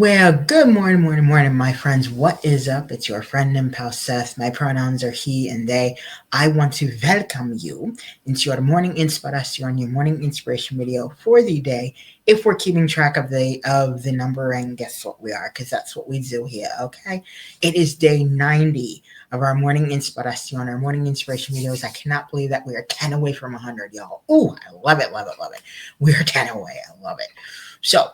Well, good morning, morning, morning, my friends. What is up? It's your friend and pal Seth. My pronouns are he and they. I want to welcome you into your morning inspiration, your morning inspiration video for the day. If we're keeping track of the number, and guess what we are, because that's what we do here. Okay, it is day 90 of our morning inspiration, our morning inspiration videos. I cannot believe that we are 10 away from 100, y'all. Ooh, I love it, love it, love it. We are 10 away. I love it. So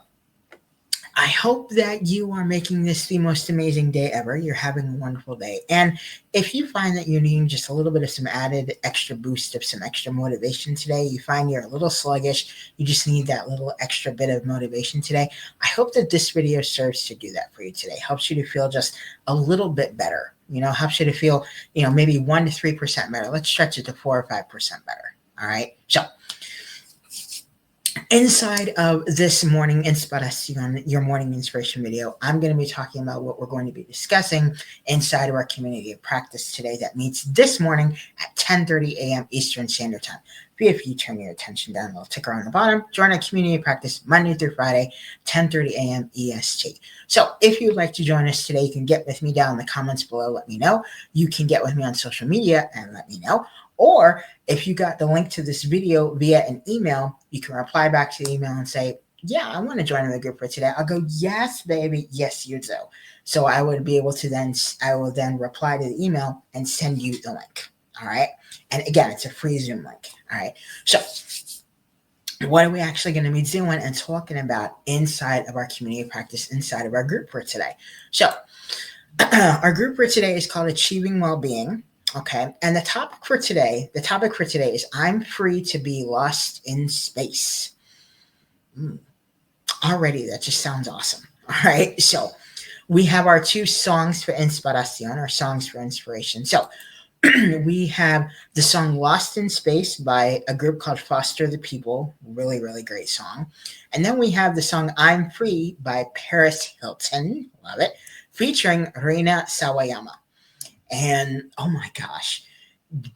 I hope that you are making this the most amazing day ever. You're having a wonderful day. And if you find that you're needing just a little bit of some added extra boost of some extra motivation today, you find you're a little sluggish, you just need that little extra bit of motivation today, I hope that this video serves to do that for you today. Helps you to feel just a little bit better. Helps you to feel, maybe 1 to 3% better. Let's stretch it to 4 or 5% better. All right. So, inside of this morning inspiration, your morning inspiration video, I'm going to be talking about what we're going to be discussing inside of our community of practice today that meets this morning at 10:30 a.m. Eastern Standard Time. If you turn your attention down, the ticker on the bottom, join our community of practice Monday through Friday, 10:30 a.m. EST. So if you'd like to join us today, you can get with me down in the comments below. Let me know. You can get with me on social media and let me know. Or if you got the link to this video via an email, you can reply back to the email and say, yeah, I want to join the group for today. I'll go, yes, baby. Yes, you do. So I will then reply to the email and send you the link. All right. And again, it's a free Zoom link. All right. So what are we actually going to be doing and talking about inside of our community of practice, inside of our group for today? So our group for today is called Achieving Wellbeing. Okay, and the topic for today is I'm free to be lost in space. Already, that just sounds awesome. All right, so we have our two songs for inspiration, our songs for inspiration. So we have the song Lost in Space by a group called Foster the People. Really, really great song. And then we have the song I'm Free by Paris Hilton. Love it. Featuring Reina Sawayama. And oh my gosh,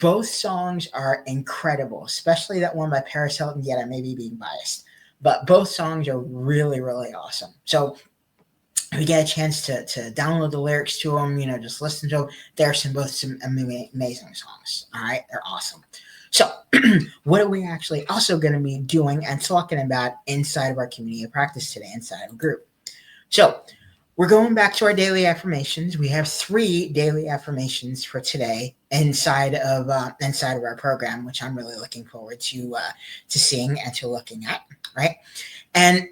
both songs are incredible, especially that one by Paris Hilton. Yet I may be being biased, but both songs are really, really awesome. So if you get a chance to download the lyrics to them, just listen to them. They're both some amazing songs. All right, they're awesome. So what are we actually also going to be doing and talking about inside of our community of practice today, inside of a group? So we're going back to our daily affirmations. We have 3 daily affirmations for today inside of our program, which I'm really looking forward to seeing and to looking at. Right, and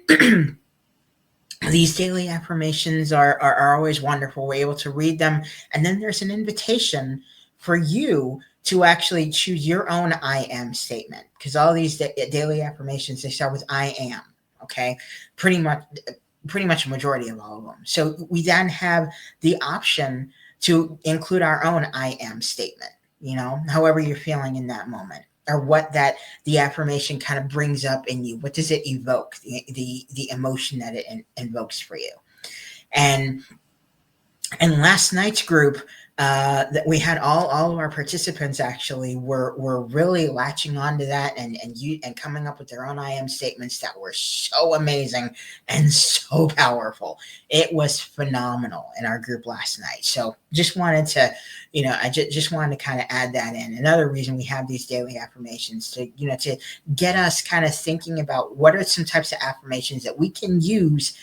these daily affirmations are always wonderful. We're able to read them, and then there's an invitation for you to actually choose your own I am statement, because all these daily affirmations, they start with I am. Okay, pretty much a majority of all of them. So we then have the option to include our own I am statement, however you're feeling in that moment, or what that the affirmation kind of brings up in you. What does it evoke? The emotion that it invokes for you. And last night's group, that we had all of our participants actually were really latching onto that and coming up with their own I am statements that were so amazing and so powerful. It was phenomenal in our group last night. So just wanted to, I just wanted to kind of add that in. Another reason we have these daily affirmations to get us kind of thinking about what are some types of affirmations that we can use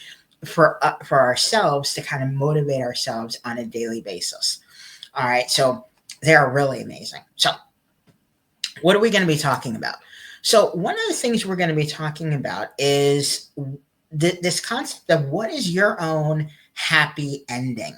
for ourselves to kind of motivate ourselves on a daily basis. All right, so they're really amazing. So what are we going to be talking about? So one of the things we're going to be talking about is this concept of what is your own happy ending.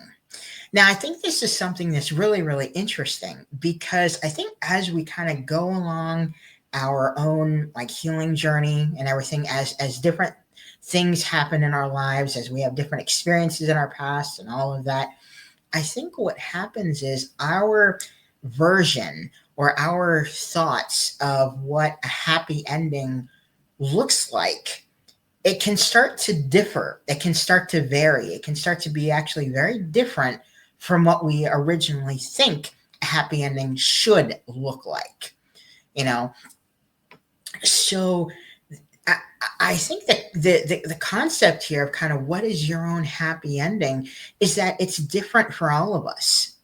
Now, I think this is something that's really, really interesting, because I think as we kind of go along our own healing journey and everything, as different things happen in our lives, as we have different experiences in our past and all of that, I think what happens is our version or our thoughts of what a happy ending looks like, it can start to differ. It can start to vary. It can start to be actually very different from what we originally think a happy ending should look like. So I, I think that the concept here of kind of what is your own happy ending is that it's different for all of us.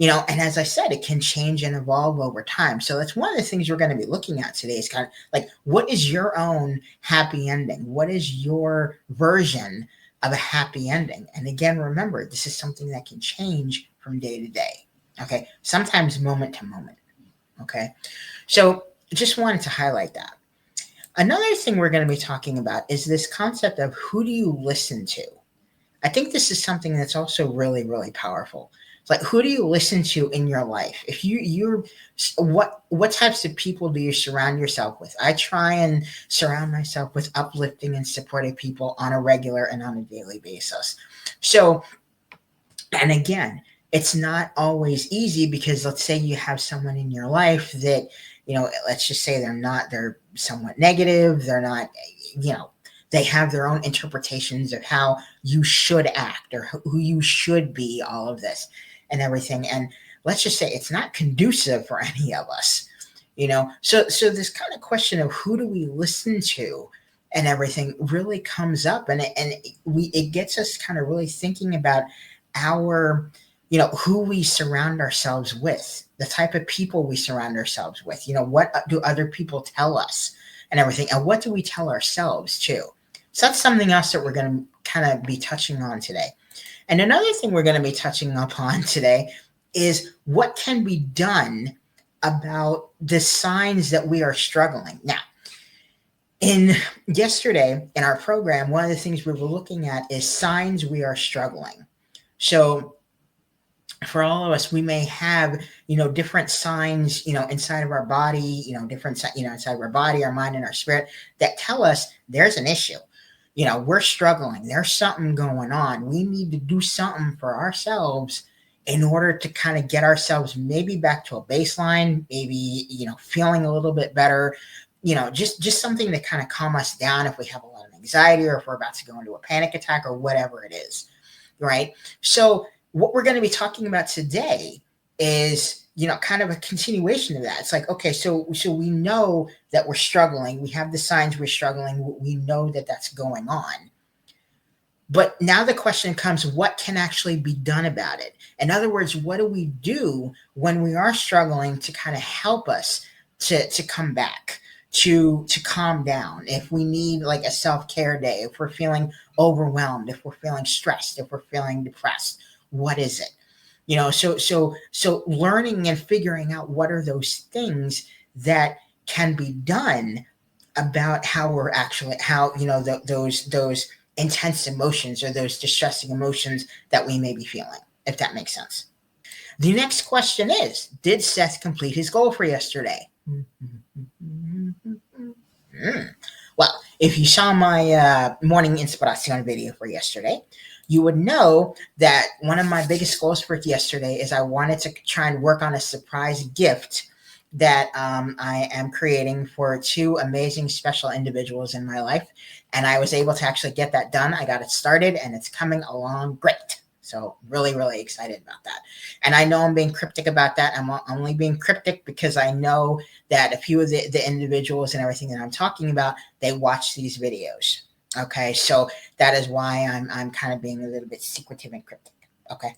And as I said, it can change and evolve over time. So that's one of the things we're going to be looking at today is kind of like, what is your own happy ending? What is your version of a happy ending? And again, remember, this is something that can change from day to day. Okay. Sometimes moment to moment. Okay. So just wanted to highlight that. Another thing we're going to be talking about is this concept of who do you listen to? I think this is something that's also really, really powerful. It's like, who do you listen to in your life? If you're, what types of people do you surround yourself with? I try and surround myself with uplifting and supportive people on a regular and on a daily basis. So, and again, it's not always easy because let's say you have someone in your life that, let's just say they're somewhat negative. They're not, they have their own interpretations of how you should act or who you should be, all of this and everything. And let's just say it's not conducive for any of us, So this kind of question of who do we listen to and everything really comes up, and it gets us kind of really thinking about our, who we surround ourselves with, the type of people we surround ourselves with, what do other people tell us and everything, and what do we tell ourselves too. So that's something else that we're going to kind of be touching on today. And another thing we're going to be touching upon today is what can be done about the signs that we are struggling. Now, yesterday in our program, one of the things we were looking at is signs we are struggling. So for all of us, we may have, different signs, inside of our body, different, inside of our body, our mind, and our spirit that tell us there's an issue. We're struggling. There's something going on. We need to do something for ourselves in order to kind of get ourselves maybe back to a baseline, maybe, feeling a little bit better, just something to kind of calm us down if we have a lot of anxiety or if we're about to go into a panic attack or whatever it is, right? So what we're going to be talking about today is, kind of a continuation of that. It's like, okay, so we know that we're struggling. We have the signs we're struggling. We know that that's going on. But now the question comes, what can actually be done about it? In other words, what do we do when we are struggling to kind of help us to come back, to calm down? If we need like a self-care day, if we're feeling overwhelmed, if we're feeling stressed, if we're feeling depressed, what is it? So learning and figuring out what are those things that can be done about how we're actually, those intense emotions or those distressing emotions that we may be feeling, if that makes sense. The next question is, did Seth complete his goal for yesterday? Well, if you saw my morning inspiration video for yesterday, you would know that one of my biggest goals for yesterday is I wanted to try and work on a surprise gift that I am creating for two amazing special individuals in my life. And I was able to actually get that done. I got it started and it's coming along great. So really, really excited about that. And I know I'm being cryptic about that. I'm only being cryptic because I know that a few of the individuals and everything that I'm talking about, they watch these videos. Okay, so that is why I'm kind of being a little bit secretive and cryptic. Okay,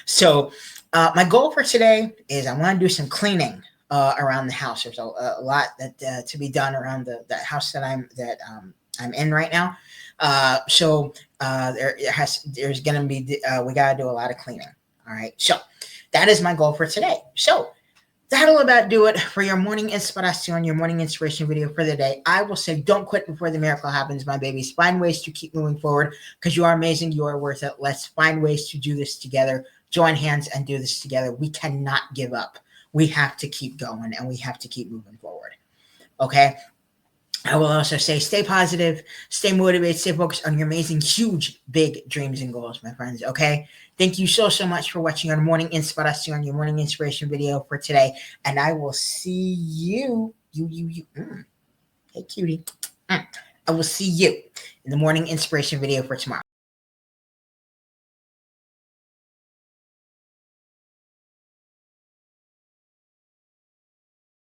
so my goal for today is I want to do some cleaning around the house. There's a lot that to be done around the house that I'm in right now. So there's going to be we got to do a lot of cleaning. All right, so that is my goal for today. So that'll about do it for your morning inspiration, your morning inspiration video for the day. I will say, don't quit before the miracle happens, my babies. Find ways to keep moving forward because you are amazing. You are worth it. Let's find ways to do this together. Join hands and do this together. We cannot give up. We have to keep going and we have to keep moving forward. Okay. I will also say, stay positive, stay motivated, stay focused on your amazing, huge, big dreams and goals, my friends. Okay. Thank you so much for watching our morning inspiration, your morning inspiration video for today. And I will see you. Hey, cutie. I will see you in the morning inspiration video for tomorrow.